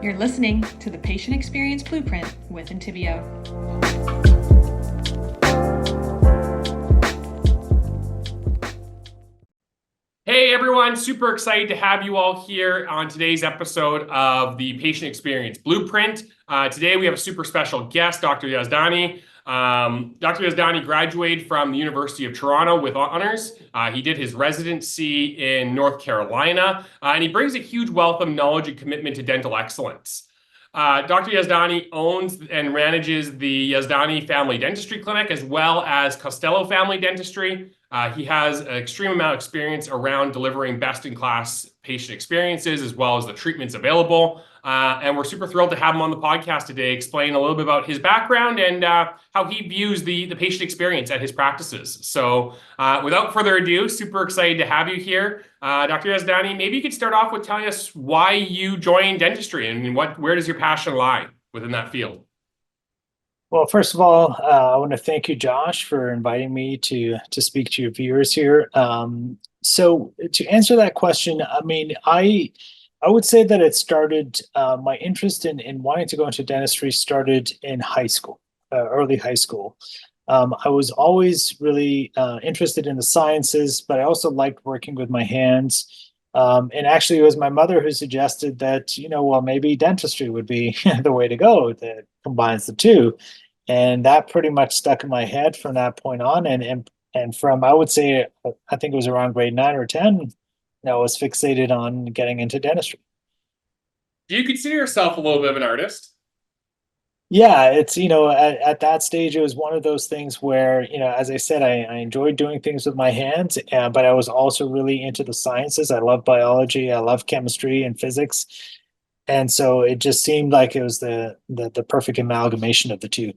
You're listening to the Patient Experience Blueprint with Intiveo. Hey everyone, super excited to have you all here on today's episode of the Patient Experience Blueprint. Today we have a super special guest, Dr. Yazdani. Dr. Yazdani graduated from the University of Toronto with honors. He did his residency in North Carolina, and he brings a huge wealth of knowledge and commitment to dental excellence. Dr. Yazdani owns and manages the Yazdani Family Dentistry Clinic as well as Costello Family Dentistry. He has an extreme amount of experience around delivering best-in-class patient experiences as well as the treatments available. And we're super thrilled to have him on the podcast today, explain a little bit about his background and how he views the patient experience at his practices. So without further ado, super excited to have you here. Dr. Yazdani, maybe you could start off with telling us why you joined dentistry and where does your passion lie within that field? Well, first of all, I want to thank you, Josh, for inviting me to speak to your viewers here. So to answer that question, I would say that it started, my interest in wanting to go into dentistry started in high school, early high school. I was always really interested in the sciences, but I also liked working with my hands. And actually, it was my mother who suggested that, well, maybe dentistry would be the way to go that combines the two. And that pretty much stuck in my head from that point on. And from, I would say, I think it was around grade 9 or 10, I was fixated on getting into dentistry. Do you consider yourself a little bit of an artist? Yeah, it's, at that stage, it was one of those things where, as I said, I enjoyed doing things with my hands, but I was also really into the sciences. I love biology, I love chemistry and physics. And so it just seemed like it was the perfect amalgamation of the two.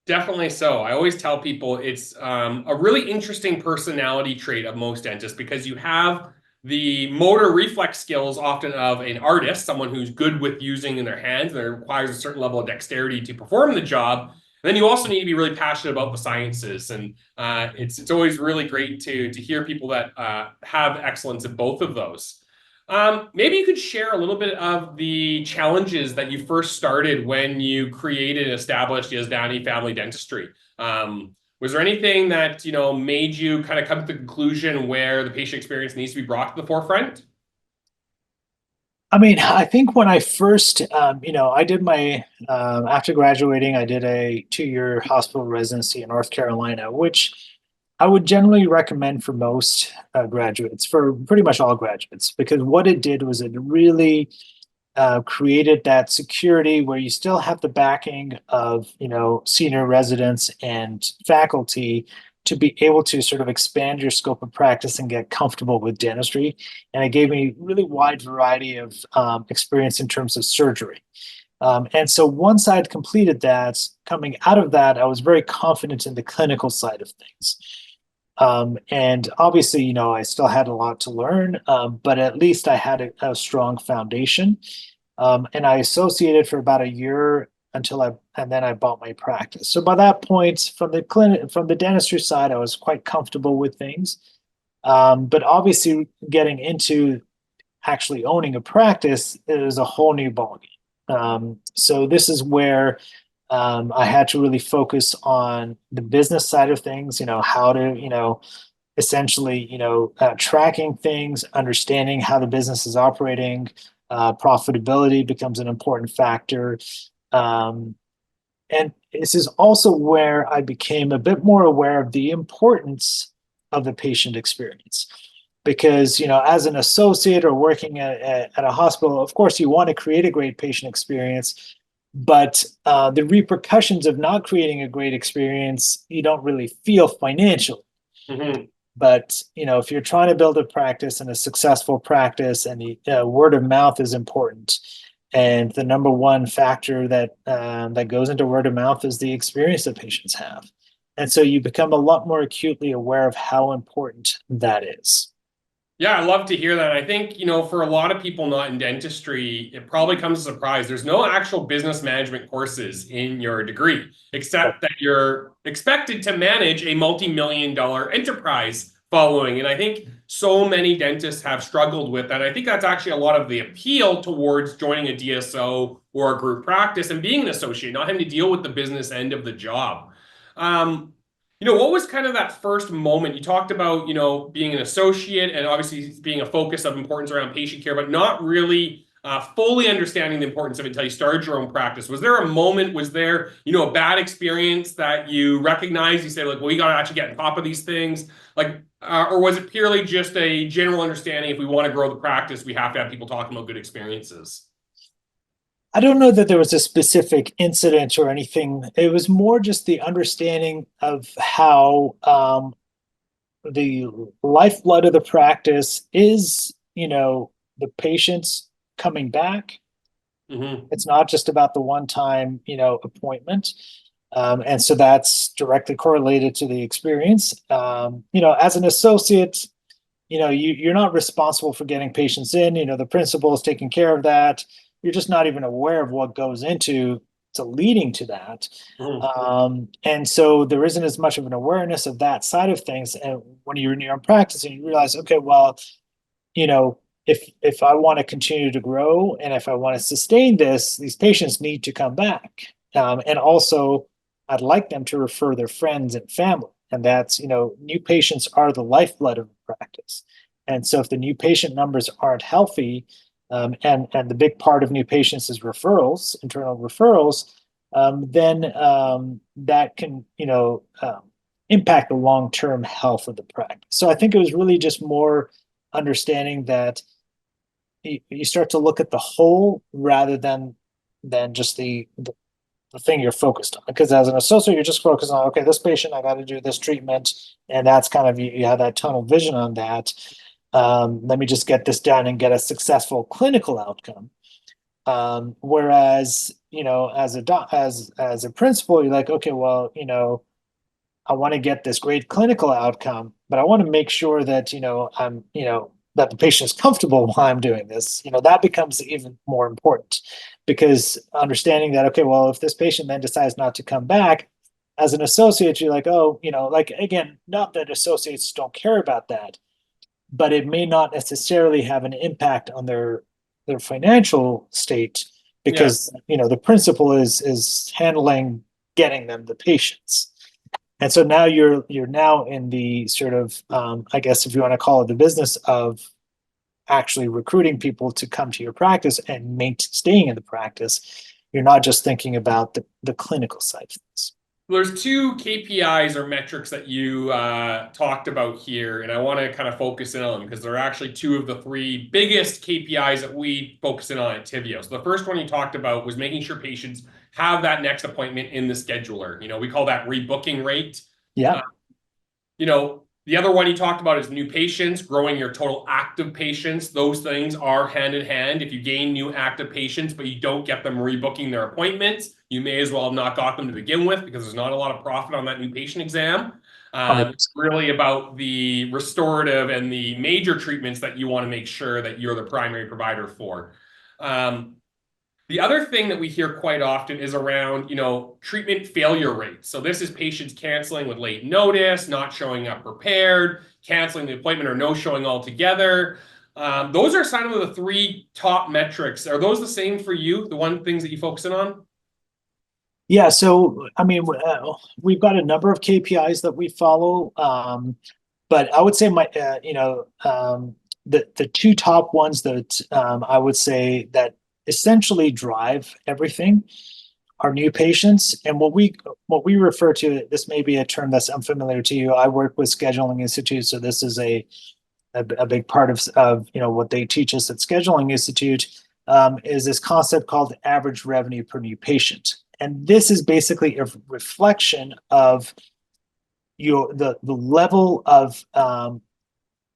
Definitely so. I always tell people it's a really interesting personality trait of most dentists because you have the motor reflex skills often of an artist, someone who's good with using in their hands and it requires a certain level of dexterity to perform the job. And then you also need to be really passionate about the sciences. And it's always really great to hear people that have excellence in both of those. Maybe you could share a little bit of the challenges that you first started when you created and established Yazdani Family Dentistry. Was there anything that, made you kind of come to the conclusion where the patient experience needs to be brought to the forefront? I think when I first, I did after graduating, I did a 2-year hospital residency in North Carolina, which I would generally recommend for most graduates, for pretty much all graduates, because what it did was it really created that security where you still have the backing of, senior residents and faculty to be able to sort of expand your scope of practice and get comfortable with dentistry. And it gave me really wide variety of experience in terms of surgery. And so once I'd completed that, coming out of that, I was very confident in the clinical side of things. And obviously, I still had a lot to learn, but at least I had a strong foundation. And I associated for about a year and then I bought my practice. So by that point, from the dentistry side, I was quite comfortable with things. But obviously, getting into actually owning a practice is a whole new ballgame. So this is where I had to really focus on the business side of things, how to, essentially, tracking things, understanding how the business is operating, profitability becomes an important factor. And this is also where I became a bit more aware of the importance of the patient experience. Because, as an associate or working at a hospital, of course, you want to create a great patient experience, but the repercussions of not creating a great experience, you don't really feel financially. Mm-hmm. But, if you're trying to build a practice and a successful practice, and the word of mouth is important. And the number one factor that goes into word of mouth is the experience that patients have. And so you become a lot more acutely aware of how important that is. Yeah, I love to hear that. I think, for a lot of people not in dentistry, it probably comes as a surprise. There's no actual business management courses in your degree, except that you're expected to manage a multi-million-dollar enterprise following. And I think so many dentists have struggled with that. I think that's actually a lot of the appeal towards joining a DSO or a group practice and being an associate, not having to deal with the business end of the job. What was kind of that first moment? You talked about, being an associate and obviously being a focus of importance around patient care, but not really fully understanding the importance of it until you started your own practice. Was there a moment, was there, a bad experience that you recognized? You said, like, well, you got to actually get on top of these things. Like, or was it purely just a general understanding if we want to grow the practice, we have to have people talking about good experiences? I don't know that there was a specific incident or anything. It was more just the understanding of how the lifeblood of the practice is, the patients coming back. Mm-hmm. It's not just about the one-time, appointment. And so that's directly correlated to the experience. As an associate, you're not responsible for getting patients in. The principal is taking care of that. You're just not even aware of what goes into to leading to that. And so there isn't as much of an awareness of that side of things. And when you're in your own practice and you realize, okay, well, if I want to continue to grow and if I want to sustain this, these patients need to come back. And also, I'd like them to refer their friends and family. And that's, new patients are the lifeblood of the practice. And so if the new patient numbers aren't healthy, and the big part of new patients is referrals, internal referrals, then that can, impact the long-term health of the practice. So I think it was really just more understanding that you start to look at the whole rather than just the thing you're focused on. Because as an associate, you're just focused on, okay, this patient, I got to do this treatment, and that's kind of, you have that tunnel vision on that. Let me just get this done and get a successful clinical outcome. Whereas, as a principal, you're like, okay, well, I want to get this great clinical outcome, but I want to make sure that, I'm, that the patient is comfortable while I'm doing this. That becomes even more important, because understanding that, okay, well, if this patient then decides not to come back, as an associate, you're like, oh, like, again, not that associates don't care about that, but it may not necessarily have an impact on their financial state, because the principal is handling getting them the patients. And so now you're now in the sort of I guess, if you want to call it, the business of actually recruiting people to come to your practice and staying in the practice. You're not just thinking about the clinical side of things. There's two KPIs or metrics that you talked about here, and I want to kind of focus in on them because they're actually two of the three biggest KPIs that we focus in on at Intiveo. So the first one you talked about was making sure patients have that next appointment in the scheduler. We call that rebooking rate. Yeah. The other one you talked about is new patients, growing your total active patients. Those things are hand in hand. If you gain new active patients, but you don't get them rebooking their appointments, you may as well have not got them to begin with, because there's not a lot of profit on that new patient exam. It's really about the restorative and the major treatments that you want to make sure that you're the primary provider for. The other thing that we hear quite often is around, treatment failure rates. So this is patients canceling with late notice, not showing up prepared, canceling the appointment, or no showing altogether. Those are kind of the three top metrics. Are those the same for you, the one things that you focus in on? Yeah, so I mean, we've got a number of KPIs that we follow, but I would say the two top ones that I would say that essentially drive everything are new patients, and what we refer to. This may be a term that's unfamiliar to you. I work with Scheduling Institute, so this is a big part of what they teach us at Scheduling Institute, is this concept called average revenue per new patient. And this is basically a reflection of the level of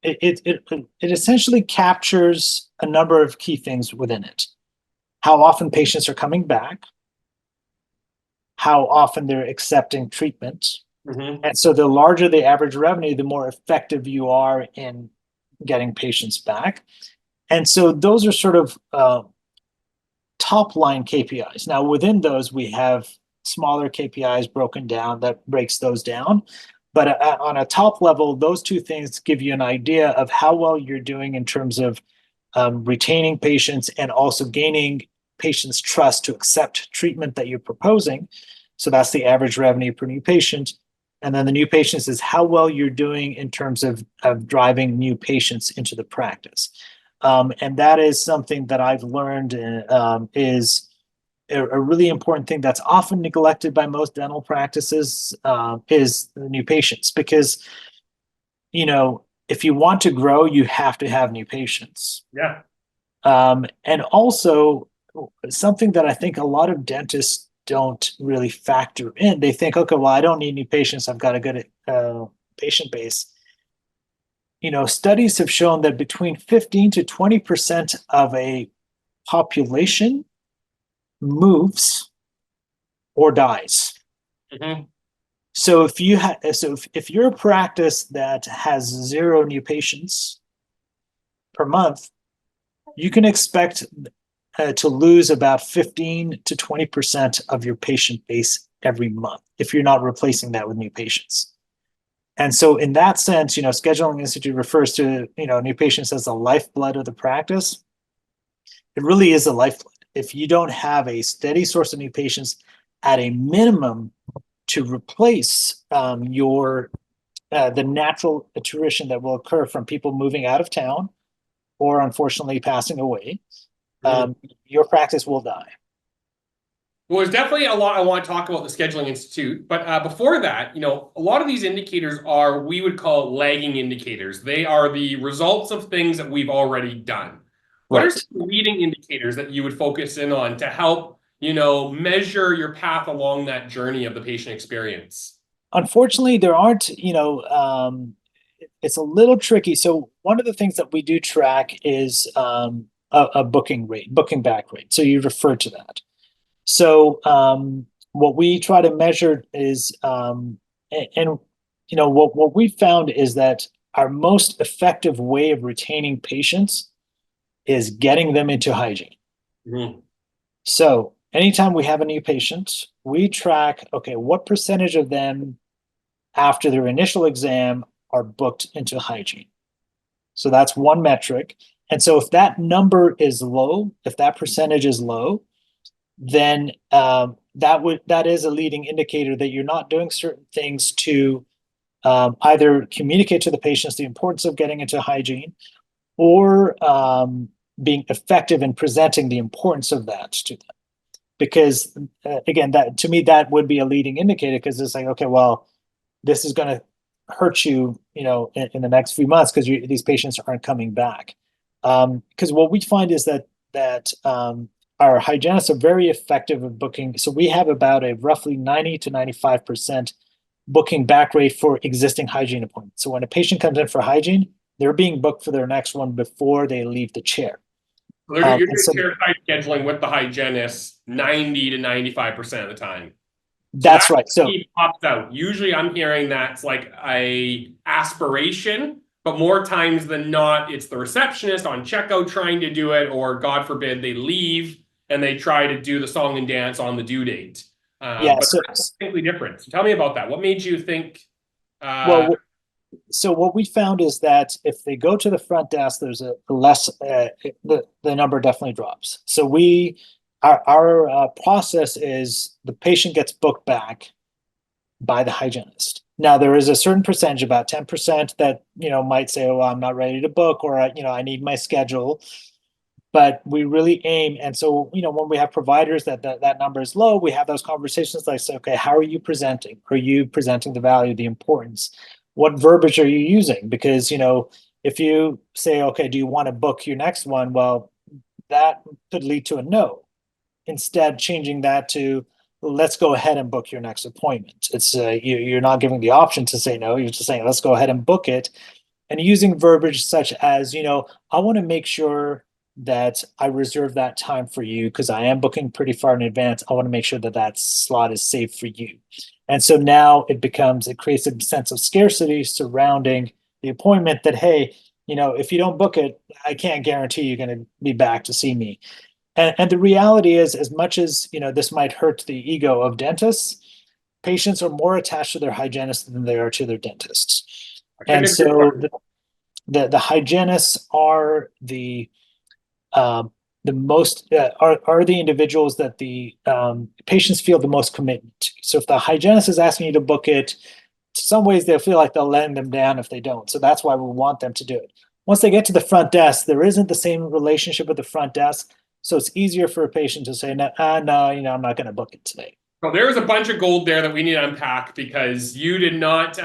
it essentially captures a number of key things within it. How often patients are coming back, how often they're accepting treatment. Mm-hmm. And so the larger the average revenue, the more effective you are in getting patients back. And so those are sort of top line KPIs. Now, within those, we have smaller KPIs broken down that breaks those down. But on a top level, those two things give you an idea of how well you're doing in terms of retaining patients and also gaining patients' trust to accept treatment that you're proposing. So that's the average revenue per new patient. And then the new patients is how well you're doing in terms of driving new patients into the practice. And that is something that I've learned is a really important thing that's often neglected by most dental practices is the new patients, because, if you want to grow, you have to have new patients. Yeah. And also something that I think a lot of dentists don't really factor in. They think, okay, well, I don't need new patients. I've got a good patient base. Studies have shown that between 15 to 20% of a population moves or dies. Mm-hmm. So if you're a practice that has 0 new patients per month, you can expect to lose about 15 to 20% of your patient base every month if you're not replacing that with new patients. And so in that sense, Scheduling Institute refers to, new patients as the lifeblood of the practice. It really is a lifeblood. If you don't have a steady source of new patients at a minimum to replace the natural attrition that will occur from people moving out of town or unfortunately passing away, your practice will die. Well, there's definitely a lot I want to talk about the Scheduling Institute, but before that, a lot of these indicators are, we would call lagging indicators. They are the results of things that we've already done. What are some leading indicators that you would focus in on to help, measure your path along that journey of the patient experience? Unfortunately, there aren't, it's a little tricky. So one of the things that we do track is a booking back rate. So you referred to that. So what we try to measure is, what we found is that our most effective way of retaining patients is getting them into hygiene. Mm-hmm. So anytime we have a new patient, we track, okay, what percentage of them after their initial exam are booked into hygiene. So that's one metric. And so if that number is low, if that percentage is low, then that is a leading indicator that you're not doing certain things to either communicate to the patients the importance of getting into hygiene, or being effective in presenting the importance of that to them. Because again, that to me, that would be a leading indicator, because it's like, okay, well, this is going to hurt you, in the next few months because these patients aren't coming back. Because what we find is that our hygienists are very effective at booking. So we have about a roughly 90 to 95% booking back rate for existing hygiene appointments. So when a patient comes in for hygiene, they're being booked for their next one before they leave the chair. You're doing chair-side scheduling with the hygienist 90 to 95% of the time. That's right. So pops out. Usually I'm hearing that's like a aspiration, but more times than not, it's the receptionist on checkout trying to do it, or God forbid they leave and they try to do the song and dance on the due date. Yeah, but that's distinctly different. So tell me about that. What made you think? So what we found is that if they go to the front desk, there's a less, the number definitely drops. So our process is the patient gets booked back by the hygienist. Now there is a certain percentage, about 10%, that might say, "Oh, well, I'm not ready to book," or I need my schedule. But we really aim, and so when we have providers that number is low, we have those conversations like, say, okay, how are you presenting? Are you presenting the value, the importance? What verbiage are you using? Because if you say, okay, do you want to book your next one? Well, that could lead to a no. Instead, changing that to, let's go ahead and book your next appointment. It's you're not giving the option to say no. You're just saying, let's go ahead and book it, and using verbiage such as, I want to make sure that I reserve that time for you because I am booking pretty far in advance. I want to make sure that slot is saved for you. And so now it creates a sense of scarcity surrounding the appointment, that, hey, if you don't book it, I can't guarantee you're going to be back to see me. And the reality is, as much as, this might hurt the ego of dentists, patients are more attached to their hygienist than they are to their dentists. I couldn't And agree so more. the hygienists are uh, the most are the individuals that the patients feel the most commitment to. So if the hygienist is asking you to book it, in some ways they'll feel like they're letting them down if they don't. So that's why we want them to do it. Once they get to the front desk, there isn't the same relationship with the front desk. So it's easier for a patient to say, no, no, I'm not going to book it today. So there's a bunch of gold there that we need to unpack because you did not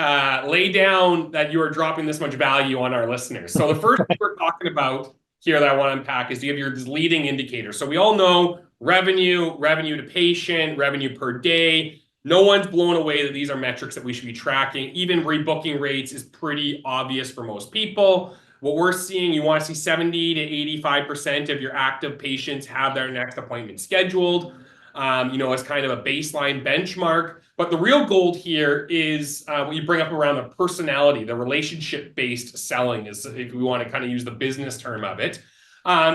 lay down that you are dropping this much value on our listeners. So the first thing we're talking about here that I want to unpack is you have your leading indicators. So we all know revenue to patient, revenue per day. No one's blown away that these are metrics that we should be tracking. Even rebooking rates is pretty obvious for most people. What we're seeing, you want to see 70 to 85% of your active patients have their next appointment scheduled. As kind of a baseline benchmark. But the real gold here is what you bring up around the personality, the relationship-based selling, is if we want to kind of use the business term of it,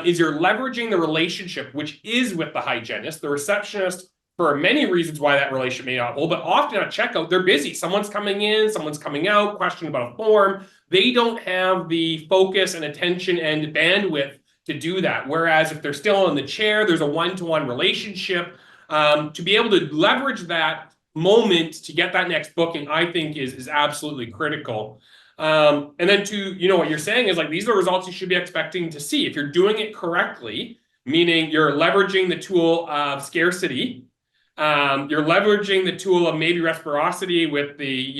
is you're leveraging the relationship, which is with the hygienist, the receptionist, for many reasons why that relationship may not hold, but often at checkout, they're busy. Someone's coming in, someone's coming out, question about a form. They don't have the focus and attention and bandwidth to do that. Whereas if they're still in the chair, there's a one-to-one relationship. To be able to leverage that moment to get that next booking, I think is absolutely critical. And then what you're saying is like, these are the results you should be expecting to see. If you're doing it correctly, meaning you're leveraging the tool of scarcity, you're leveraging the tool of maybe reciprocity with the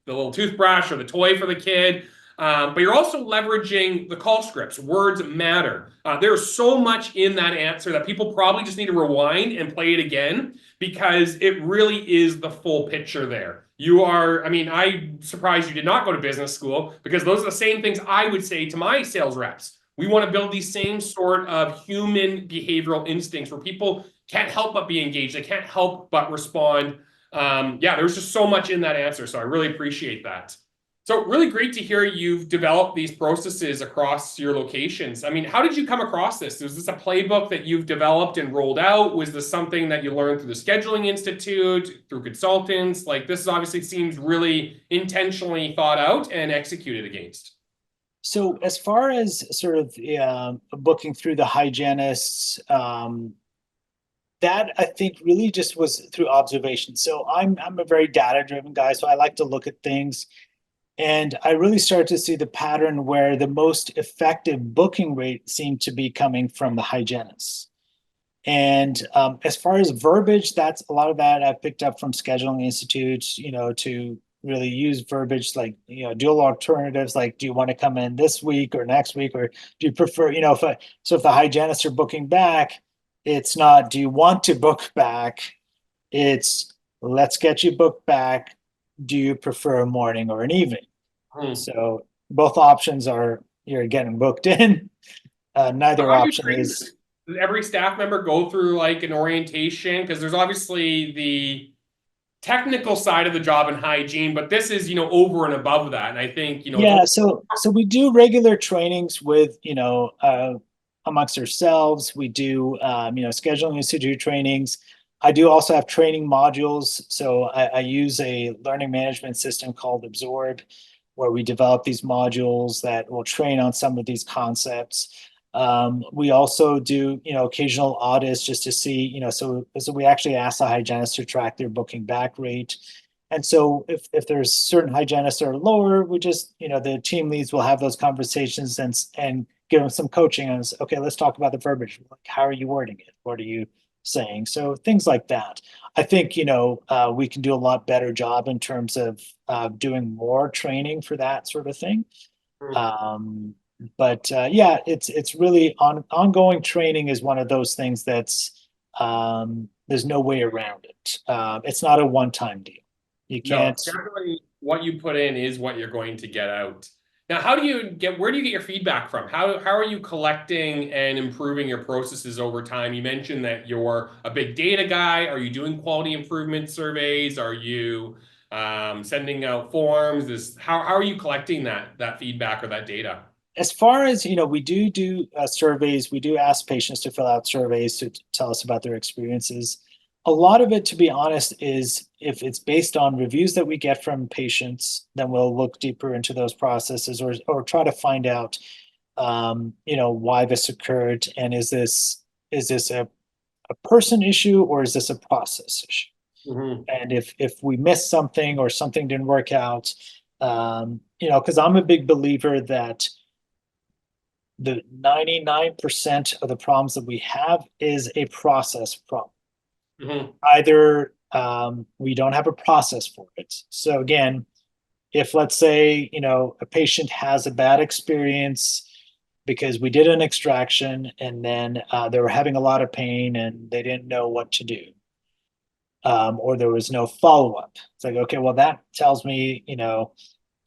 little toothbrush or the toy for the kid. But you're also leveraging the call scripts. Words matter. There's so much in that answer that people probably just need to rewind and play it again because it really is the full picture there. I'm surprised you did not go to business school because those are the same things I would say to my sales reps. We want to build these same sort of human behavioral instincts where people can't help but be engaged. They can't help but respond. There's just so much in that answer. So I really appreciate that. So really great to hear you've developed these processes across your locations. I mean, how did you come across this? Was this a playbook that you've developed and rolled out? Was this something that you learned through the Scheduling Institute, through consultants? Like this obviously seems really intentionally thought out and executed against. So as far as sort of booking through the hygienists, that I think really just was through observation. So I'm a very data-driven guy, so I like to look at things. And I really started to see the pattern where the most effective booking rate seemed to be coming from the hygienists. And as far as verbiage, that's a lot of that I picked up from Scheduling Institute, to really use verbiage like, dual alternatives, like, do you want to come in this week or next week? Or do you prefer, if the hygienists are booking back, it's not, do you want to book back? It's, let's get you booked back. Do you prefer a morning or an evening? So both options are, you're getting booked in. Neither option is. Does every staff member go through like an orientation? Because there's obviously the technical side of the job in hygiene, but this is, over and above that. And I think, So we do regular trainings with, amongst ourselves. We do, Scheduling Institute trainings. I do also have training modules. So I use a learning management system called Absorb, where we develop these modules that will train on some of these concepts. We also do, occasional audits just to see, so we actually ask the hygienist to track their booking back rate. And so if there's certain hygienists that are lower, we just, the team leads will have those conversations and give them some coaching on, okay, let's talk about the verbiage. Like, how are you wording it? What are you saying? So things like that. I think, we can do a lot better job in terms of doing more training for that sort of thing. It's really ongoing training is one of those things that's there's no way around it. It's not a one-time deal. You can't. No, definitely what you put in is what you're going to get out. Now, where do you get your feedback from? How are you collecting and improving your processes over time? You mentioned that you're a big data guy. Are you doing quality improvement surveys? Are you sending out forms? How are you collecting that feedback or that data? As far as, we do surveys. We do ask patients to fill out surveys to tell us about their experiences. A lot of it, to be honest, is if it's based on reviews that we get from patients, then we'll look deeper into those processes or try to find out, why this occurred and is this a person issue or is this a process issue? Mhm. And if we missed something or something didn't work out, because I'm a big believer that the 99% of the problems that we have is a process problem. Mhm. Either we don't have a process for it. So again, if let's say, a patient has a bad experience because we did an extraction and then they were having a lot of pain and they didn't know what to do, or there was no follow-up. It's like, okay, well, that tells me,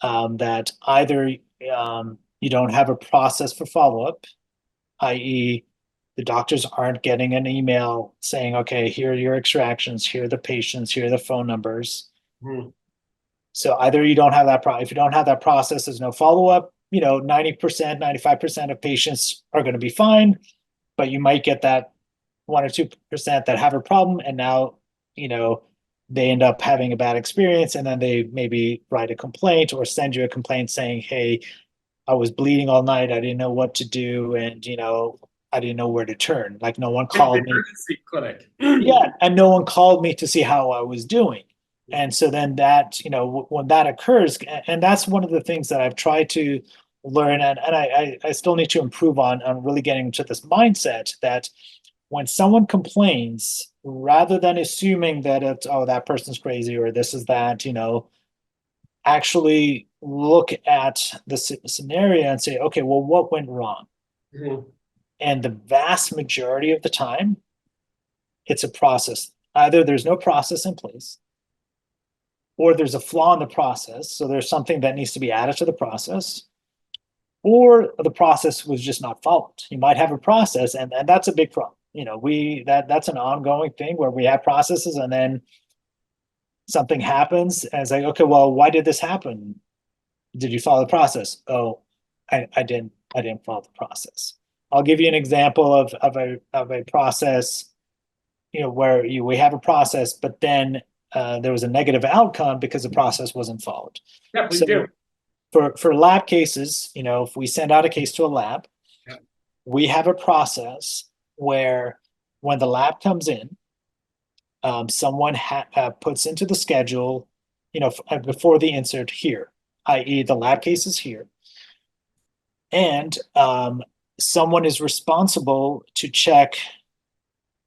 that either you don't have a process for follow-up, i.e., the doctors aren't getting an email saying, okay, here are your extractions, here are the patients, here are the phone numbers. Mhm. So either you don't have that if you don't have that process, there's no follow-up, 90%, 95% of patients are going to be fine, but you might get that 1 or 2% that have a problem, and now, you know, they end up having a bad experience, and then they maybe write a complaint or send you a complaint saying, hey, I was bleeding all night, I didn't know what to do, and I didn't know where to turn. Like no one called me. Emergency clinic. Yeah, and no one called me to see how I was doing. And so then that, when that occurs, and that's one of the things that I've tried to learn, and I still need to improve on really getting to this mindset that when someone complains, rather than assuming that it's, oh, that person's crazy or this is that, actually look at the scenario and say, okay, well, what went wrong? Mhm. And the vast majority of the time, it's a process. Either there's no process in place, or there's a flaw in the process. So there's something that needs to be added to the process, or the process was just not followed. You might have a process, and that's a big problem. That's an ongoing thing where we have processes and then something happens and it's like, okay, well, why did this happen? Did you follow the process? Oh, I didn't follow the process. I'll give you an example of a process, where we have a process, but then there was a negative outcome because the process wasn't followed. Yeah, please So do. for lab cases, if we send out a case to a lab, Yeah. we have a process where when the lab comes in, someone puts into the schedule, before the insert here, i.e., the lab case is here, and someone is responsible to check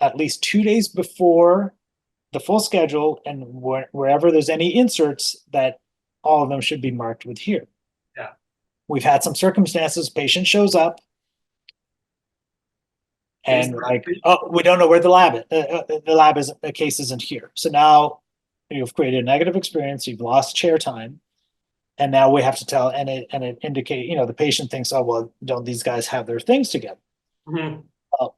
at least 2 days before the full schedule, and wherever there's any inserts, that all of them should be marked with here. Yeah. We've had some circumstances, patient shows up and like, oh, we don't know where the lab is. The lab is, the case isn't here. So now you've created a negative experience. You've lost chair time, and now we have to tell, and it indicate, the patient thinks, oh well, don't these guys have their things together? Mhm.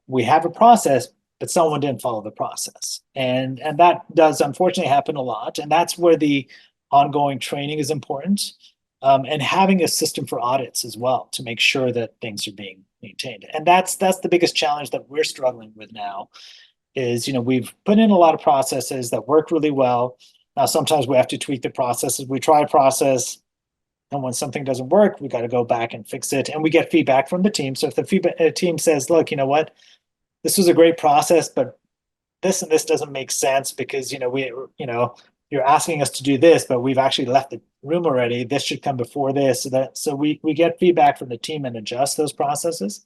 We have a process, but someone didn't follow the process, and that does unfortunately happen a lot, and that's where the ongoing training is important, and having a system for audits as well to make sure that things are being maintained. And that's the biggest challenge that we're struggling with now is, we've put in a lot of processes that work really well. Now sometimes we have to tweak the processes. We try a process, and when something doesn't work, we got to go back and fix it, and we get feedback from the team. So if the team says, look, you know what, this was a great process, but this and this doesn't make sense because, you're asking us to do this, but we've actually left the room already. This should come before this. So we get feedback from the team and adjust those processes.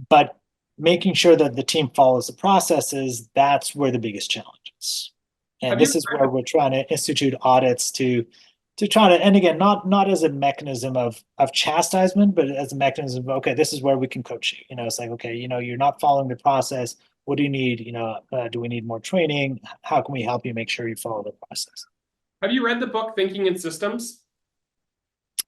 But making sure that the team follows the processes, that's where the biggest challenge is. And Have you this is where we're trying to institute audits to try to, and again, not as a mechanism of chastisement, but as a mechanism of, okay, this is where we can coach you. It's like, okay, you're not following the process. What do you need? Do we need more training? How can we help you make sure you follow the process? Have you read the book Thinking in Systems?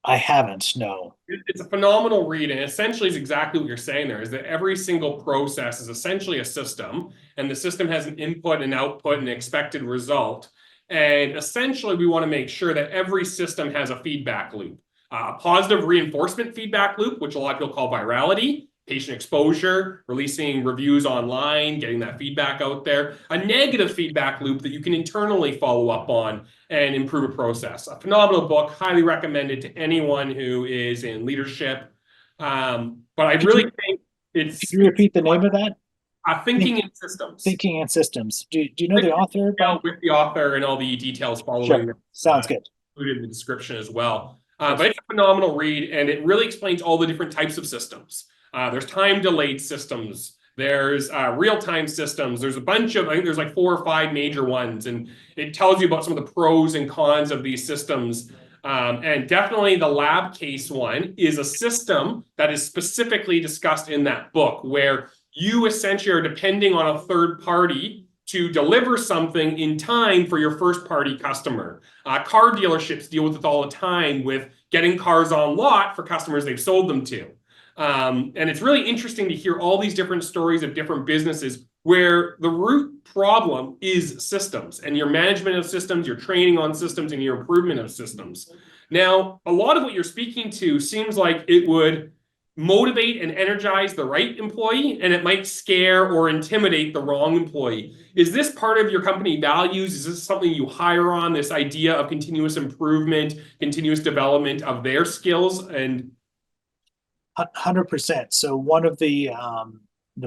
I haven't, no. It's a phenomenal read, and essentially is exactly what you're saying there, is that every single process is essentially a system, and the system has an input and output and expected result. And essentially, we want to make sure that every system has a feedback loop, a positive reinforcement feedback loop, which a lot of people call virality, patient exposure, releasing reviews online, getting that feedback out there, a negative feedback loop that you can internally follow up on and improve a process. A phenomenal book, highly recommended to anyone who is in leadership. But I really think it's Could you repeat the name of that? Thinking in Systems. Thinking in Systems. Do you know the author? With the author and all the details following. Sure. Sounds good. Included in the description as well. But it's a phenomenal read, and it really explains all the different types of systems. There's time-delayed systems. There's real-time systems. There's a bunch of, I think there's like 4 or 5 major ones, and it tells you about some of the pros and cons of these systems. And definitely the lab case one is a system that is specifically discussed in that book, where you essentially are depending on a third party to deliver something in time for your first party customer. Car dealerships deal with it all the time with getting cars on lot for customers they've sold them to. And it's really interesting to hear all these different stories of different businesses where the root problem is systems and your management of systems, your training on systems, and your improvement of systems. Now, a lot of what you're speaking to seems like it would motivate and energize the right employee, and it might scare or intimidate the wrong employee. Is this part of your company values? Is this something you hire on, this idea of continuous improvement, continuous development of their skills? And 100%. So one of the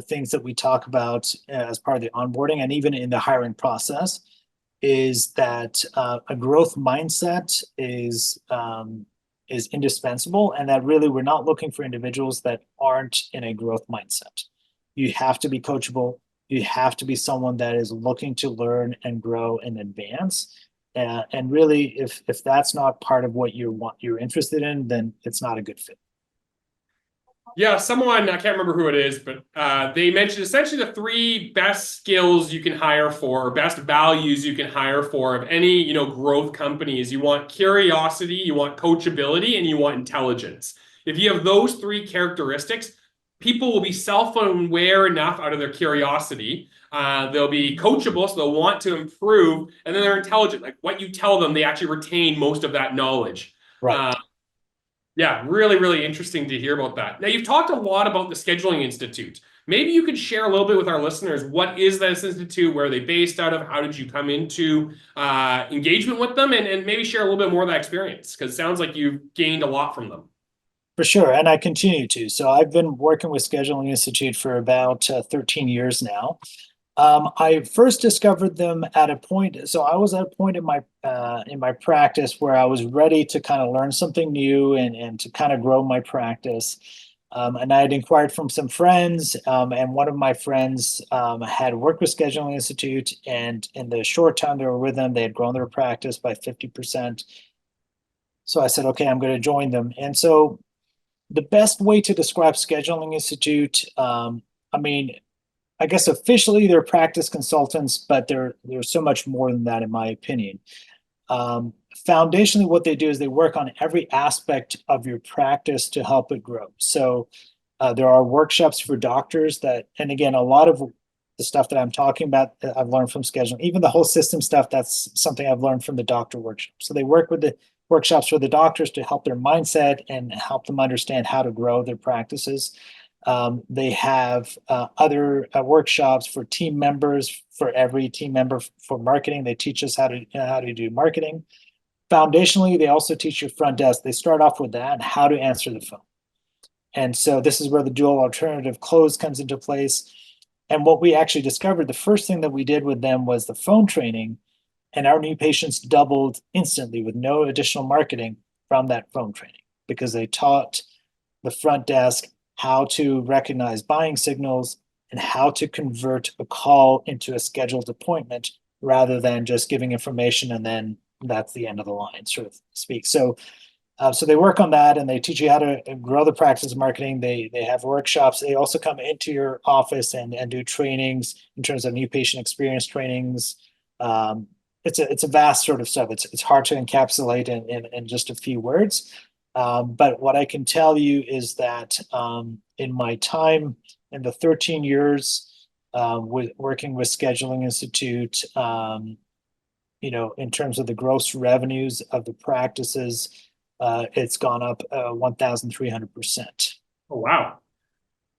things that we talk about as part of the onboarding and even in the hiring process is that a growth mindset is indispensable, and that really we're not looking for individuals that aren't in a growth mindset. You have to be coachable. You have to be someone that is looking to learn and grow and advance. And really, if that's not part of what you're interested in, then it's not a good fit. Yeah, someone, I can't remember who it is, but they mentioned essentially the 3 best skills you can hire for, or best values you can hire for of any, growth companies. You want curiosity, you want coachability, and you want intelligence. If you have those 3 characteristics, people will be self-aware enough out of their curiosity. They'll be coachable, so they'll want to improve, and then they're intelligent. Like what you tell them, they actually retain most of that knowledge. Right. Yeah, really, really interesting to hear about that. Now, you've talked a lot about the Scheduling Institute. Maybe you could share a little bit with our listeners. What is this institute? Where are they based out of? How did you come into engagement with them? And maybe share a little bit more of that experience, because it sounds like you've gained a lot from them. For sure, and I continue to. So I've been working with Scheduling Institute for about 13 years now. I first discovered them at a point. So I was at a point in my practice where I was ready to kind of learn something new and to kind of grow my practice. And I had inquired from some friends, and one of my friends had worked with Scheduling Institute, and in the short time they were with them, they had grown their practice by 50%. So I said, okay, I'm going to join them. And so the best way to describe Scheduling Institute, I guess officially they're practice consultants, but they're so much more than that, in my opinion. Foundationally, what they do is they work on every aspect of your practice to help it grow. So there are workshops for doctors and again, a lot of the stuff that I'm talking about, I've learned from scheduling. Even the whole system stuff, that's something I've learned from the doctor workshop. So they work with the workshops for the doctors to help their mindset and help them understand how to grow their practices. They have other workshops for team members, for every team member for marketing. They teach us how to do marketing. Foundationally, they also teach your front desk. They start off with that, how to answer the phone. And so this is where the dual alternative close comes into place. And what we actually discovered, the first thing that we did with them was the phone training, and our new patients doubled instantly with no additional marketing from that phone training, because they taught the front desk how to recognize buying signals and how to convert a call into a scheduled appointment rather than just giving information and then that's the end of the line, sort of speak. So they work on that, and they teach you how to grow the practice of marketing. They have workshops. They also come into your office and do trainings in terms of new patient experience trainings. It's a vast sort of stuff. It's hard to encapsulate in just a few words. But what I can tell you is that in my time in the 13 years with working with Scheduling Institute, in terms of the gross revenues of the practices, it's gone up 1,300%. Oh, wow.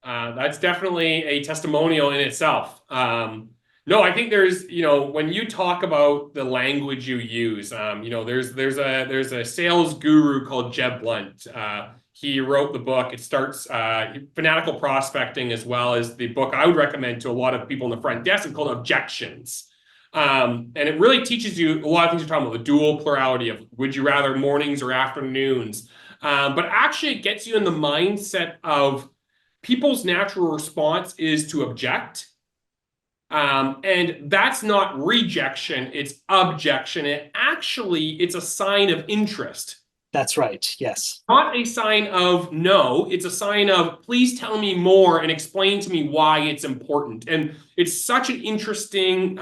That's definitely a testimonial in itself. No, I think there's, when you talk about the language you use, there's a sales guru called Jeb Blunt. He wrote the book. It starts Fanatical Prospecting, as well as the book I would recommend to a lot of people in the front desk, called Objections. And it really teaches you a lot of things you're talking about, the dual plurality of would you rather mornings or afternoons. But actually it gets you in the mindset of people's natural response is to object. And that's not rejection, it's objection. It's a sign of interest. That's right. Yes. Not a sign of no, it's a sign of please tell me more and explain to me why it's important. And it's such an interesting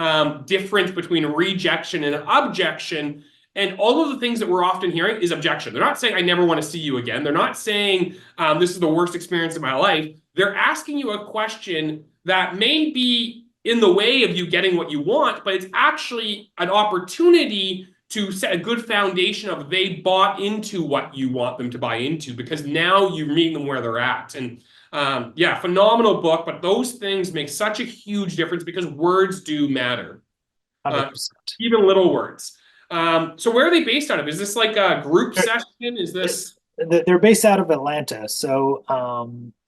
difference between rejection and objection. And all of the things that we're often hearing is objection. They're not saying, I never want to see you again. They're not saying, this is the worst experience of my life. They're asking you a question that may be in the way of you getting what you want, but it's actually an opportunity to set a good foundation of they bought into what you want them to buy into, because now you're meeting them where they're at. And yeah, phenomenal book, but those things make such a huge difference because words do matter. 100%. Even little words. So where are they based out of? Is this like a group session? Is this? They're based out of Atlanta, so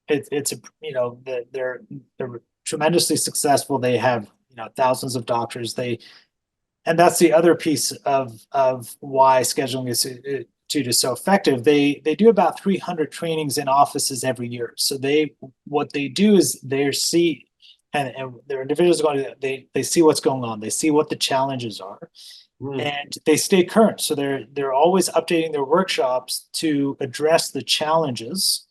it's a they're tremendously successful. They have thousands of doctors. And that's the other piece of why scheduling is so effective. They do about 300 trainings in offices every year. So what they do is they see and their individuals going to they see what's going on. They see what the challenges are. And they stay current. So they're always updating their workshops to address the challenges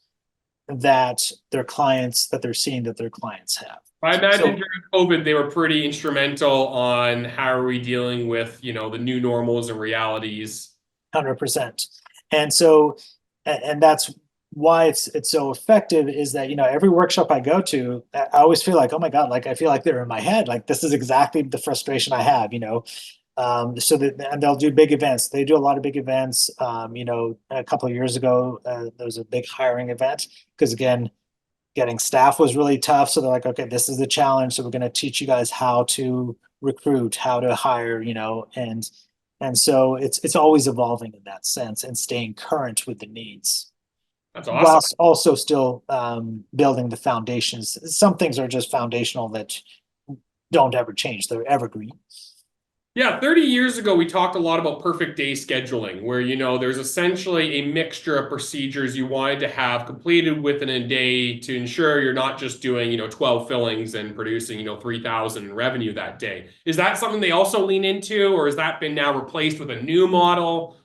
that they're seeing that their clients have. I imagine during COVID, they were pretty instrumental on how are we dealing with, the new normals and realities. 100%. And so, and that's why it's so effective, is that, every workshop I go to, I always feel like, oh my God, like I feel like they're in my head. Like this is exactly the frustration I have, and they'll do big events. They do a lot of big events. A couple of years ago, there was a big hiring event because, again, getting staff was really tough. So they're like, okay, this is the challenge. So we're going to teach you guys how to recruit, how to hire, and so it's always evolving in that sense and staying current with the needs. That's awesome. Whilst also still building the foundations. Some things are just foundational that don't ever change. They're evergreen. Yeah, 30 years ago, we talked a lot about perfect day scheduling, where, there's essentially a mixture of procedures you wanted to have completed within a day to ensure you're not just doing, 12 fillings and producing, 3,000 in revenue that day. Is that something they also lean into, or has that been now replaced with a new model?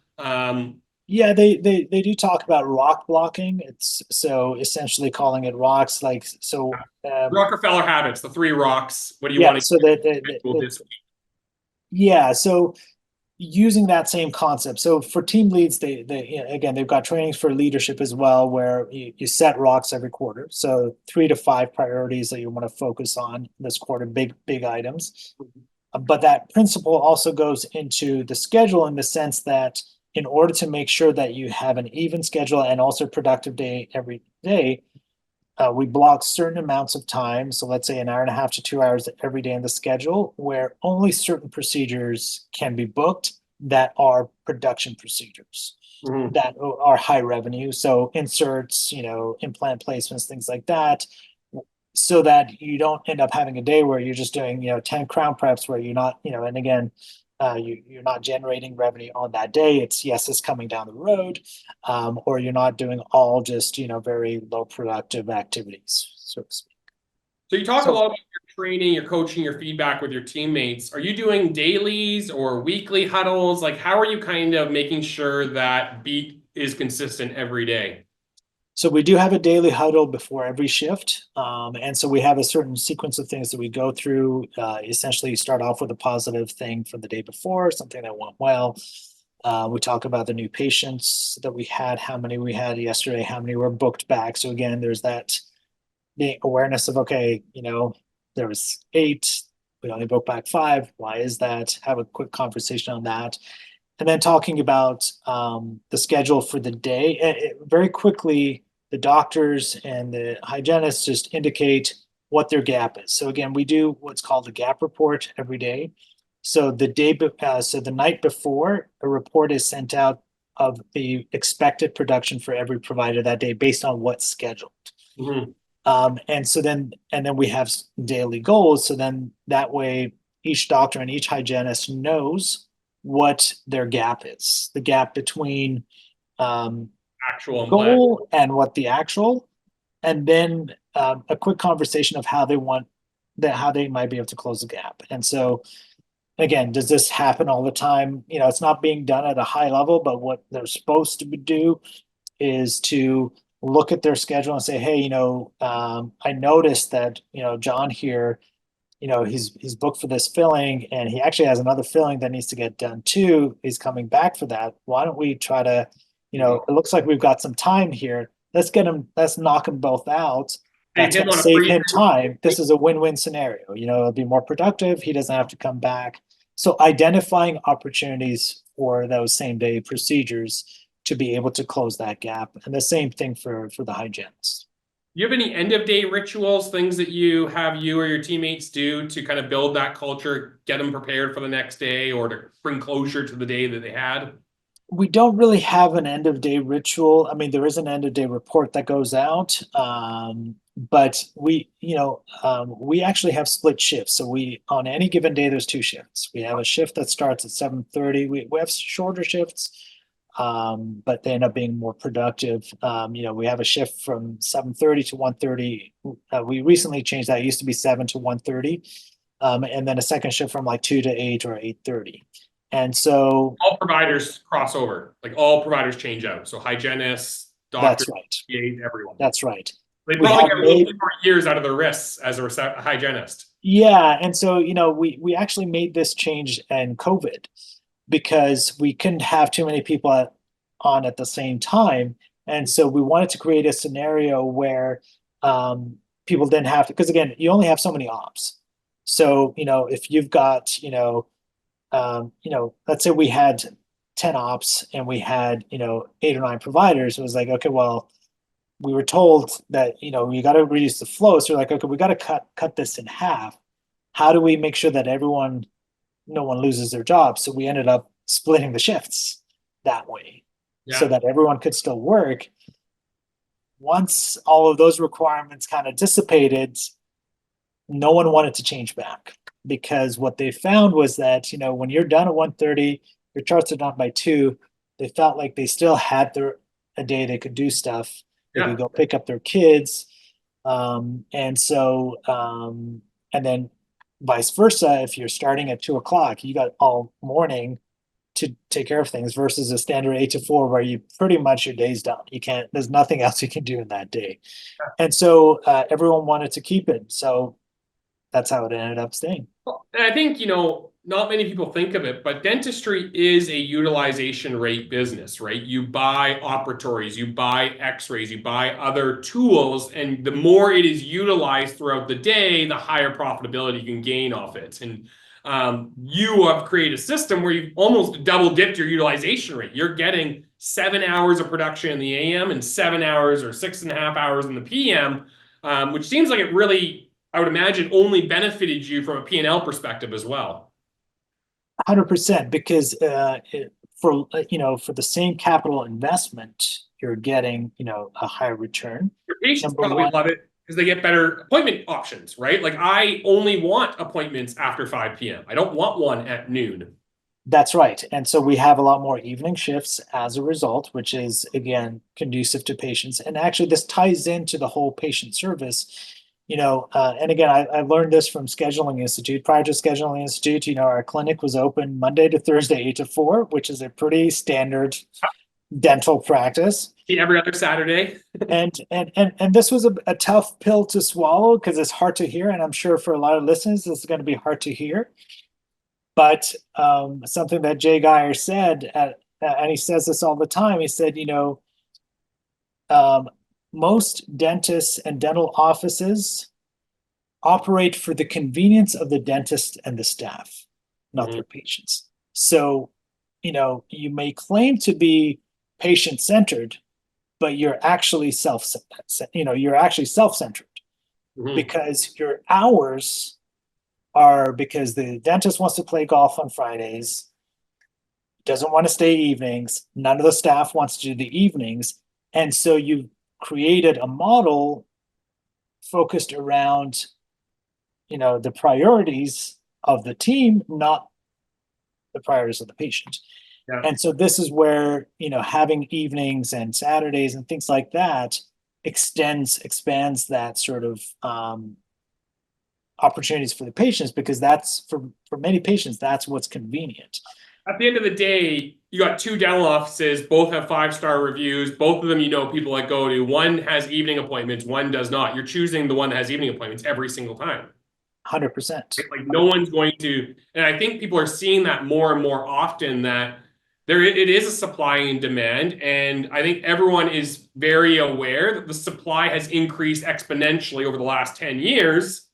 Yeah, they do talk about rock blocking. It's so essentially calling it rocks, like so. Rockefeller habits, the 3 rocks. What do you want to so this week? Yeah, so using that same concept. So for team leads, again, they've got trainings for leadership as well, where you set rocks every quarter. So 3 to 5 priorities that you want to focus on this quarter, big items. But that principle also goes into the schedule in the sense that in order to make sure that you have an even schedule and also productive day every day, we block certain amounts of time. So let's say an hour and a half to 2 hours every day in the schedule, where only certain procedures can be booked that are production procedures that are high revenue. So inserts, implant placements, things like that, so that you don't end up having a day where you're just doing, 10 crown preps where you're not, and again, you're not generating revenue on that day. It's coming down the road, or you're not doing all just, very low productive activities, so to speak. So you talk a lot about your training, your coaching, your feedback with your teammates. Are you doing dailies or weekly huddles? Like, how are you kind of making sure that beat is consistent every day? So we do have a daily huddle before every shift. And so we have a certain sequence of things that we go through. Essentially, you start off with a positive thing from the day before, something that went well. We talk about the new patients that we had, how many we had yesterday, how many were booked back. So again, there's that the awareness of, okay, there was 8, we only booked back 5. Why is that? Have a quick conversation on that. And then talking about the schedule for the day. Very quickly, the doctors and the hygienists just indicate what their gap is. So again, we do what's called a gap report every day. So the night before, a report is sent out of the expected production for every provider that day based on what's scheduled. Mhm. And then we have daily goals. So then that way, each doctor and each hygienist knows what their gap is, the gap between Actual and plan. goal and what the actual, and then a quick conversation of how they might be able to close the gap. And so again, does this happen all the time? It's not being done at a high level, but what they're supposed to do is to look at their schedule and say, hey, I noticed that, John here, he's booked for this filling and he actually has another filling that needs to get done too. He's coming back for that. Why don't we try to, it looks like we've got some time here. Let's knock them both out. That's going to save him time. This is a win-win scenario. It'll be more productive. He doesn't have to come back. So identifying opportunities for those same day procedures to be able to close that gap. And the same thing for the hygienists. Do you have any end of day rituals, things that you or your teammates do to kind of build that culture, get them prepared for the next day or to bring closure to the day that they had? We don't really have an end of day ritual. I mean, there is an end of day report that goes out, but we actually have split shifts. So on any given day, there's two shifts. We have a shift that starts at 7:30. We have shorter shifts, but they end up being more productive. We have a shift from 7:30 to 1:30. We recently changed that. It used to be 7 to 1:30, and then a second shift from like 2 to 8 or 8:30. And so all providers cross over, like all providers change out. So hygienists, doctors, that's right. PAs, everyone. That's right. They probably get a little bit more years out of their wrists as a hygienist. Yeah. And so, we actually made this change in COVID because we couldn't have too many people on at the same time. And so we wanted to create a scenario where people didn't have to, because again, you only have so many ops. So, if you've got, let's say we had 10 ops and we had, 8 or 9 providers. It was like, okay, well, we were told that, you got to reduce the flow. So we're like, okay, we got to cut this in half. How do we make sure that no one loses their job? So we ended up splitting the shifts that way so that everyone could still work. Once all of those requirements kind of dissipated, no one wanted to change back. Because what they found was that, when you're done at 1:30, your charts are done by 2, they felt like they still had a day they could do stuff. They could go pick up their kids. And then vice versa, if you're starting at 2:00, you got all morning to take care of things versus a standard 8 to 4 where you pretty much your day's done. There's nothing else you can do in that day. And so everyone wanted to keep it. So that's how it ended up staying. And I think, not many people think of it, but dentistry is a utilization rate business, right? You buy operatories, you buy x-rays, you buy other tools, and the more it is utilized throughout the day, the higher profitability you can gain off it. And you have created a system where you've almost double dipped your utilization rate. You're getting 7 hours of production in the AM and 7 hours or 6.5 hours in the PM, which seems like it really, I would imagine, only benefited you from a P&L perspective as well. 100%, because for the same capital investment, you're getting a higher return. Your patients probably love it because they get better appointment options, right? Like I only want appointments after 5 p.m. I don't want one at noon. That's right. And so we have a lot more evening shifts as a result, which is, again, conducive to patients. And actually, this ties into the whole patient service. And again, I learned this from Scheduling Institute. Prior to Scheduling Institute, our clinic was open Monday to Thursday, 8 to 4, which is a pretty standard dental practice. Every other Saturday. and this was a tough pill to swallow because it's hard to hear. And I'm sure for a lot of listeners, this is going to be hard to hear. But something that Jay Geyer said, and he says this all the time, he said, most dentists and dental offices operate for the convenience of the dentist and the staff, not their patients. So, you may claim to be patient-centered, but you're actually you're actually self-centered Mhm. because your hours are because the dentist wants to play golf on Fridays, doesn't want to stay evenings. None of the staff wants to do the evenings. And so you've created a model focused around, the priorities of the team, not the priorities of the patient. Yeah. And so this is where, having evenings and Saturdays and things like that expands that sort of opportunities for the patients, because that's for many patients, that's what's convenient. At the end of the day, you got two dental offices, both have 5-star reviews. Both of them, people that go to. One has evening appointments, one does not. You're choosing the one that has evening appointments every single time. 100%. Like no one's going to, and I think people are seeing that more and more often, that it is a supply and demand. And I think everyone is very aware that the supply has increased exponentially over the last 10 years.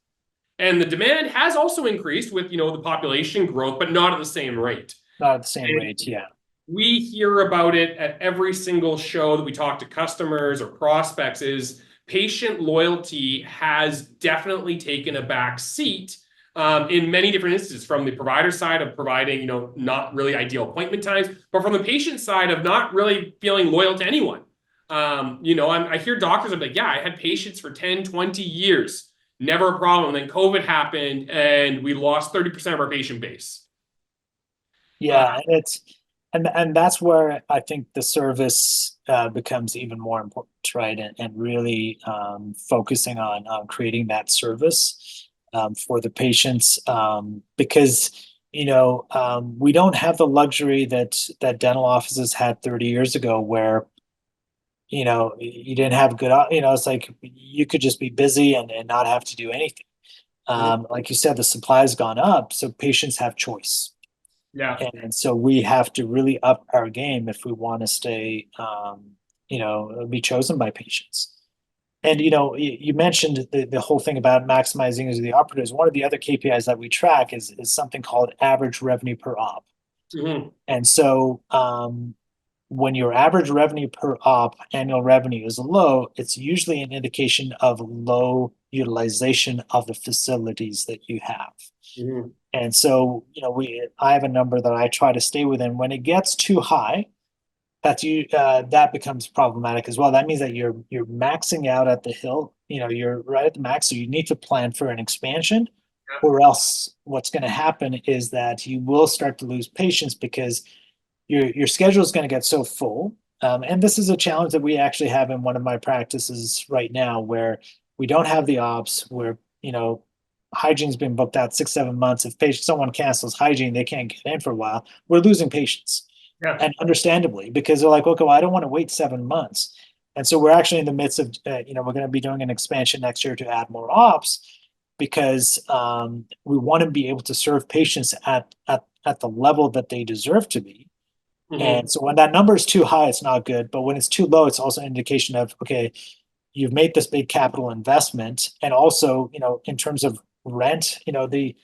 And the demand has also increased with, the population growth, but not at the same rate. Not at the same rate, yeah. We hear about it at every single show that we talk to customers or prospects. Is patient loyalty has definitely taken a back seat in many different instances, from the provider side of providing, not really ideal appointment times, but from the patient side of not really feeling loyal to anyone. I hear doctors are like, yeah, I had patients for 10, 20 years, never a problem. And then COVID happened and we lost 30% of our patient base. Yeah, and that's where I think the service becomes even more important, right? And really focusing on creating that service for the patients, because we don't have the luxury that dental offices had 30 years ago, where you didn't have good, it's like you could just be busy and not have to do anything. Like you said, the supply has gone up, so patients have choice. Yeah. And so we have to really up our game if we want to stay, be chosen by patients. And, you mentioned the whole thing about maximizing the operatives. One of the other KPIs that we track is something called average revenue per op. Mm-hmm. And so when your average revenue per op, annual revenue, is low, it's usually an indication of low utilization of the facilities that you have. Mm-hmm. And so, I have a number that I try to stay within. When it gets too high, that becomes problematic as well. That means that you're maxing out at the hill. You're right at the max, so you need to plan for an expansion, or else what's going to happen is that you will start to lose patients, because your schedule is going to get so full. And this is a challenge that we actually have in one of my practices right now, where we don't have the ops, where hygiene's been booked out 6-7 months. If someone cancels hygiene, they can't get in for a while. We're losing patients, and understandably, because they're like, okay, well, I don't want to wait 7 months. And so we're actually in the midst of, we're going to be doing an expansion next year to add more ops, because we want to be able to serve patients at the level that they deserve to be. Mm-hmm. And so when that number is too high, it's not good. But when it's too low, it's also an indication of, okay, you've made this big capital investment. And also, in terms of rent, the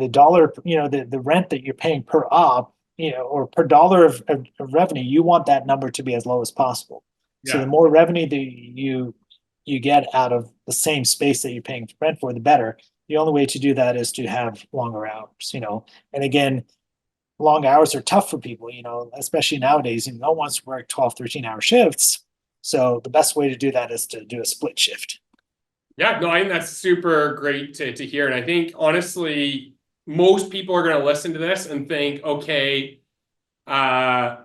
dollar, the rent that you're paying per op, or per dollar of revenue, you want that number to be as low as possible. So the more revenue that you get out of the same space that you're paying rent for, the better. The only way to do that is to have longer hours, and again, long hours are tough for people, especially nowadays. No one wants to work 12, 13-hour shifts. So the best way to do that is to do a split shift. Yeah, no, I think that's super great to hear. And I think, honestly, most people are going to listen to this and think, okay,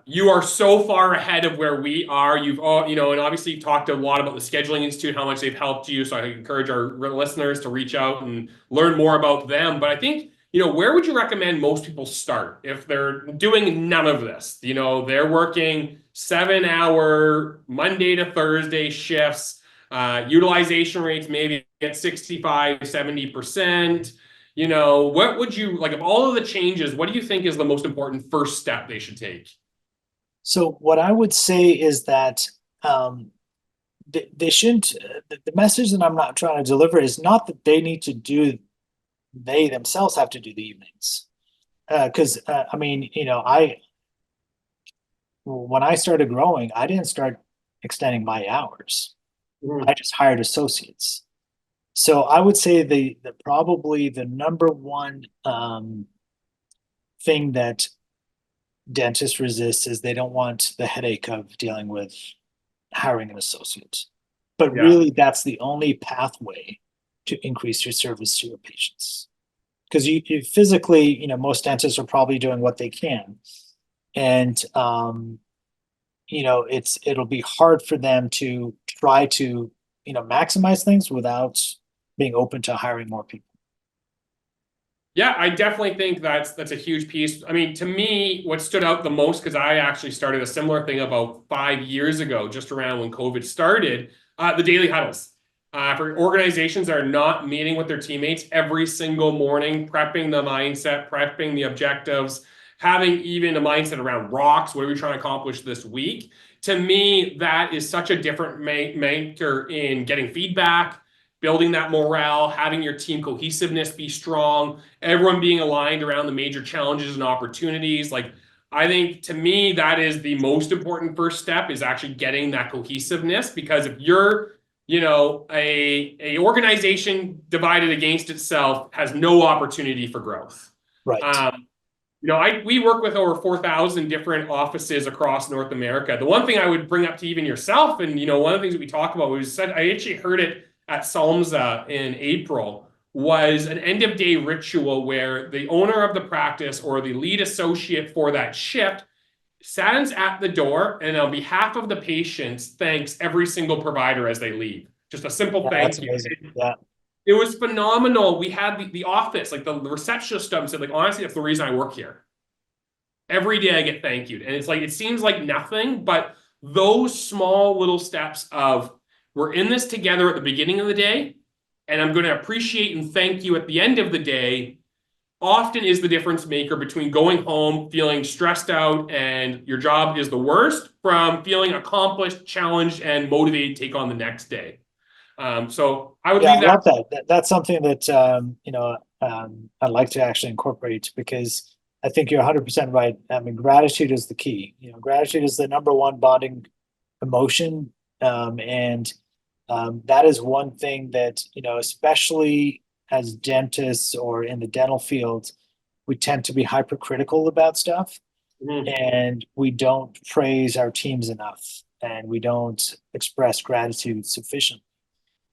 you are so far ahead of where we are. You've all, and obviously you've talked a lot about the Scheduling Institute, how much they've helped you. So I encourage our listeners to reach out and learn more about them. But I think, where would you recommend most people start if they're doing none of this? They're working 7-hour Monday to Thursday shifts, utilization rates maybe at 65, 70%. What would you like of all of the changes? What do you think is the most important first step they should take? So what I would say is that they shouldn't. The message that I'm not trying to deliver is not that they themselves have to do the evenings, because I when I started growing, I didn't start extending my hours. Mhm. I just hired associates. So I would say the probably the number one thing that dentists resist is they don't want the headache of dealing with hiring an associate. But Yeah. really, that's the only pathway to increase your service to your patients. Because you physically, most dentists are probably doing what they can. And it'll be hard for them to try to, maximize things without being open to hiring more people. Yeah, I definitely think that's a huge piece. I mean, to me, what stood out the most, because I actually started a similar thing about 5 years ago, just around when COVID started, the daily huddles. For organizations that are not meeting with their teammates every single morning, prepping the mindset, prepping the objectives, having even a mindset around rocks. What are we trying to accomplish this week? To me, that is such a different maker in getting feedback, building that morale, having your team cohesiveness be strong, everyone being aligned around the major challenges and opportunities. Like, I think to me, that is the most important first step, is actually getting that cohesiveness. Because if you're, a organization divided against itself has no opportunity for growth. Right. We work with over 4,000 different offices across North America. The one thing I would bring up to even yourself, and one of the things that we talk about, was said, I actually heard it at Salmsa in April, was an end of day ritual where the owner of the practice or the lead associate for that shift stands at the door and on behalf of the patients thanks every single provider as they leave. Just a simple Yeah, that's thank you. amazing. Yeah. It was phenomenal. We had the office, like the receptionist said, like, honestly, that's the reason I work here. Every day I get thank you. And it's like, it seems like nothing, but those small little steps of, we're in this together at the beginning of the day, and I'm going to appreciate and thank you at the end of the day, often is the difference maker between going home feeling stressed out and your job is the worst, from feeling accomplished, challenged, and motivated to take on the next day. So I would Yeah, I leave that. love that. That's something that I'd like to actually incorporate, because I think you're 100% right. I mean, gratitude is the key. Gratitude is the number one bonding emotion, and that is one thing that especially as dentists or in the dental field, we tend to be hypercritical about stuff, Mhm. and we don't praise our teams enough, and we don't express gratitude sufficiently.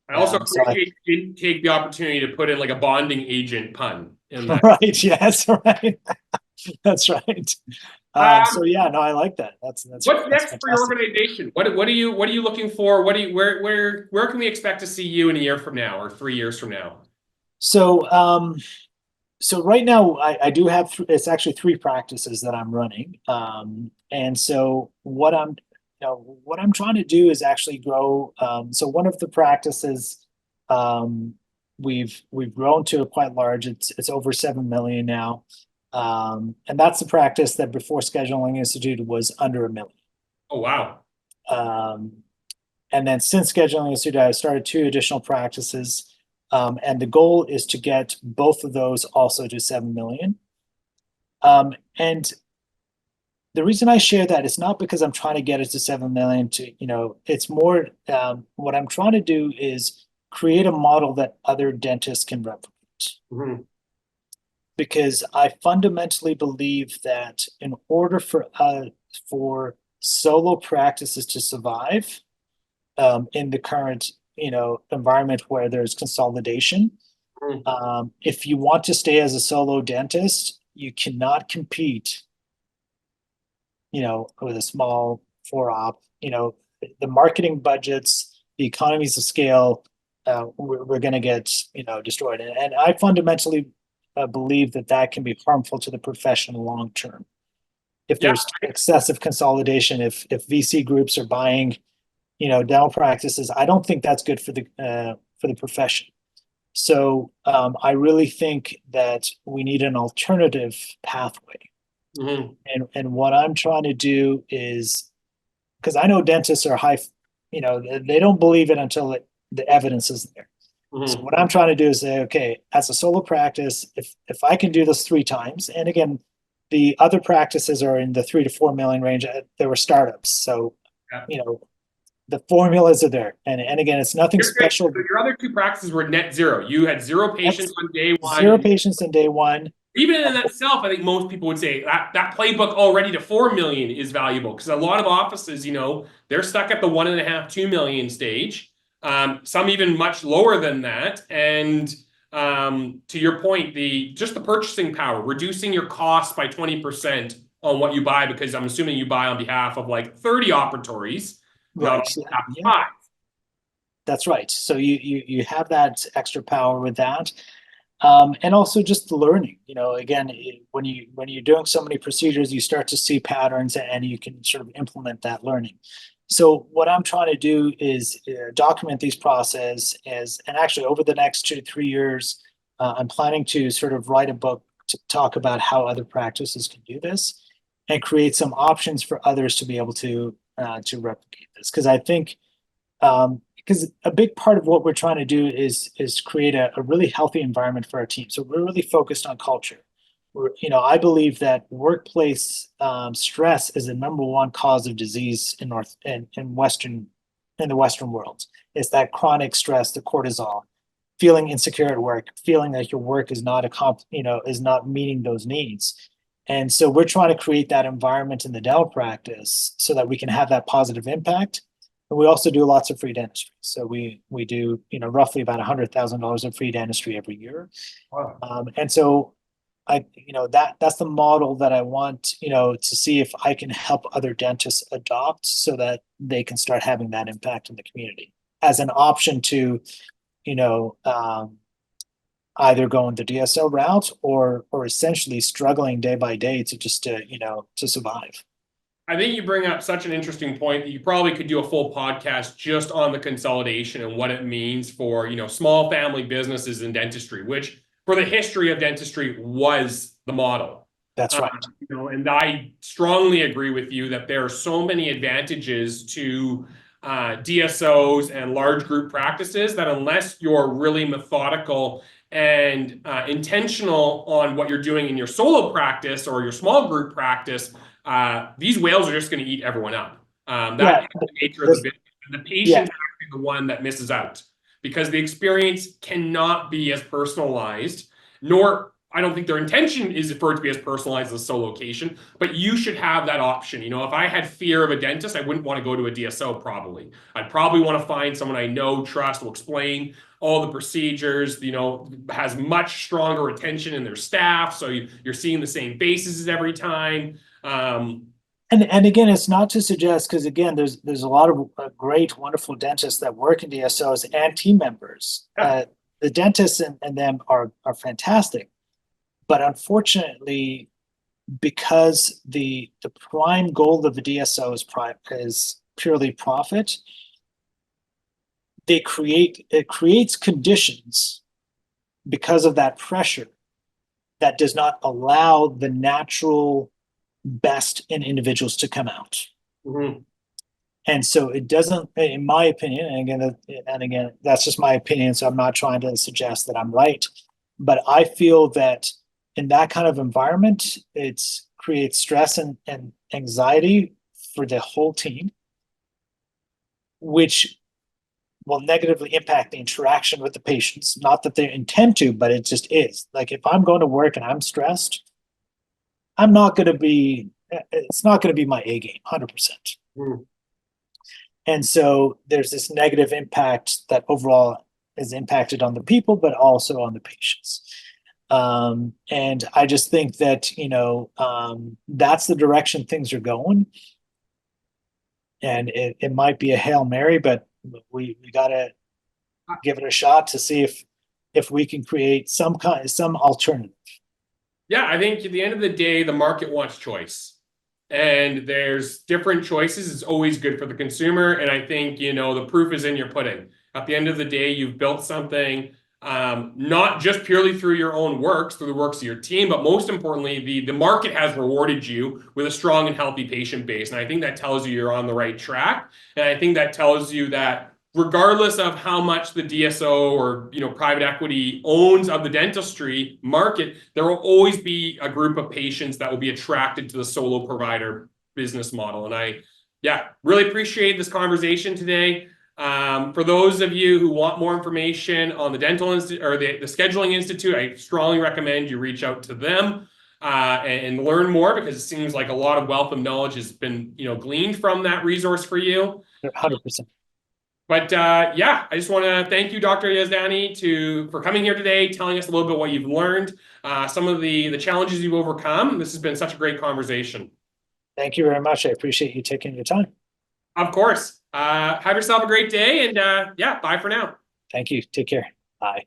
I also So I appreciate you didn't take the opportunity to put in like a bonding agent pun in that. Right. Yes. Right. That's right. So Um, yeah, no, I like that. That's what's that's next for your fantastic. organization? What are you looking for? Where can we expect to see you in a year from now or 3 years from now? So so right now I do have it's actually three practices that I'm running. And so what I'm trying to do is actually grow. So one of the practices, we've grown to quite large. It's over 7 million now. And that's the practice that before Scheduling Institute was under 1 million. Oh, wow. Um, and then since Scheduling Institute, I started two additional practices. And the goal is to get both of those also to 7 million. And the reason I share that is not because I'm trying to get it to 7 million it's more, what I'm trying to do is create a model that other dentists can replicate. Mhm. Because I fundamentally believe that in order for solo practices to survive, in the current environment where there's consolidation, Mhm. if you want to stay as a solo dentist, you cannot compete with a small four op. The marketing budgets, the economies of scale, we're going to get destroyed. And I fundamentally believe that can be harmful to the profession long term. If Yeah. there's excessive consolidation, if VC groups are buying dental practices, I don't think that's good for the profession. So I really think that we need an alternative pathway. Mhm. And what I'm trying to do is, because I know dentists are they don't believe it until the evidence is there. So Mhm. what I'm trying to do is say, okay, as a solo practice, if I can do this 3 times, and again, the other practices are in the 3 to 4 million range. There were startups. So, Yeah. the formulas are there. And again, it's nothing special. So your other two practices were net zero. You had zero patients on day one. Zero patients on day one. Even in itself, I think most people would say that playbook already to 4 million is valuable, because a lot of offices, they're stuck at the 1.5, 2 million stage. Some even much lower than that. And to your point, just the purchasing power, reducing your costs by 20% on what you buy, because I'm assuming you buy on behalf of like 30 operatories, not on behalf of 5. That's right. So you have that extra power with that. And also just the learning, again, when you're doing so many procedures, you start to see patterns and you can sort of implement that learning. So what I'm trying to do is document these processes and actually over the next 2 to 3 years, I'm planning to sort of write a book to talk about how other practices can do this and create some options for others to be able to replicate this. Because I think, because a big part of what we're trying to do is create a really healthy environment for our team. So we're really focused on culture. I believe that workplace stress is the number one cause of disease in the Western world. It's that chronic stress, the cortisol, feeling insecure at work, feeling that your work is not is not meeting those needs. And so we're trying to create that environment in the dental practice so that we can have that positive impact. And we also do lots of free dentistry. So we do, roughly about $100,000 of free dentistry every year. Wow. And so that's the model that I want, to see if I can help other dentists adopt so that they can start having that impact in the community as an option to, either going the DSO route or essentially struggling day by day to survive. I think you bring up such an interesting point that you probably could do a full podcast just on the consolidation and what it means for, small family businesses in dentistry, which for the history of dentistry was the model. That's right. And I strongly agree with you that there are so many advantages to DSOs and large group practices that unless you're really methodical and intentional on what you're doing in your solo practice or your small group practice, these whales are just going to eat everyone up. That's the nature of the business. And the patient is actually the one that misses out because the experience cannot be as personalized, nor I don't think their intention is for it to be as personalized as a solo location, but you should have that option. If I had fear of a dentist, I wouldn't want to go to a DSO probably. I'd probably want to find someone I know, trust, will explain all the procedures, has much stronger retention in their staff. So you're seeing the same faces every time. And again, it's not to suggest, because again, there's a lot of great, wonderful dentists that work in DSOs and team members. Yeah. The dentists and them are fantastic. But unfortunately, because the prime goal of the DSO is purely profit, it creates conditions because of that pressure that does not allow the natural best in individuals to come out. Mm-hmm. And so it doesn't, in my opinion, and again, that's just my opinion, so I'm not trying to suggest that I'm right, but I feel that in that kind of environment, it creates stress and anxiety for the whole team, which will negatively impact the interaction with the patients. Not that they intend to, but it just is. Like if I'm going to work and I'm stressed, it's not going to be my A game, 100%. Mm. And so there's this negative impact that overall is impacted on the people, but also on the patients. And I just think that, that's the direction things are going. And it might be a Hail Mary, but we got to give it a shot to see if we can create some alternative. Yeah, I think at the end of the day, the market wants choice. And there's different choices. It's always good for the consumer. And I think, the proof is in your pudding. At the end of the day, you've built something, not just purely through your own works, through the works of your team, but most importantly, the market has rewarded you with a strong and healthy patient base. And I think that tells you you're on the right track. And I think that tells you that regardless of how much the DSO or private equity owns of the dentistry market, there will always be a group of patients that will be attracted to the solo provider business model. And I really appreciate this conversation today. For those of you who want more information on the Dental Institute or the Scheduling Institute, I strongly recommend you reach out to them and learn more, because it seems like a lot of wealth of knowledge has been gleaned from that resource for you. 100%. But I just want to thank you, Dr. Yazdani, for coming here today, telling us a little bit what you've learned, some of the challenges you've overcome. This has been such a great conversation. Thank you very much. I appreciate you taking your time. Of course. Have yourself a great day, and bye for now. Thank you. Take care. Bye.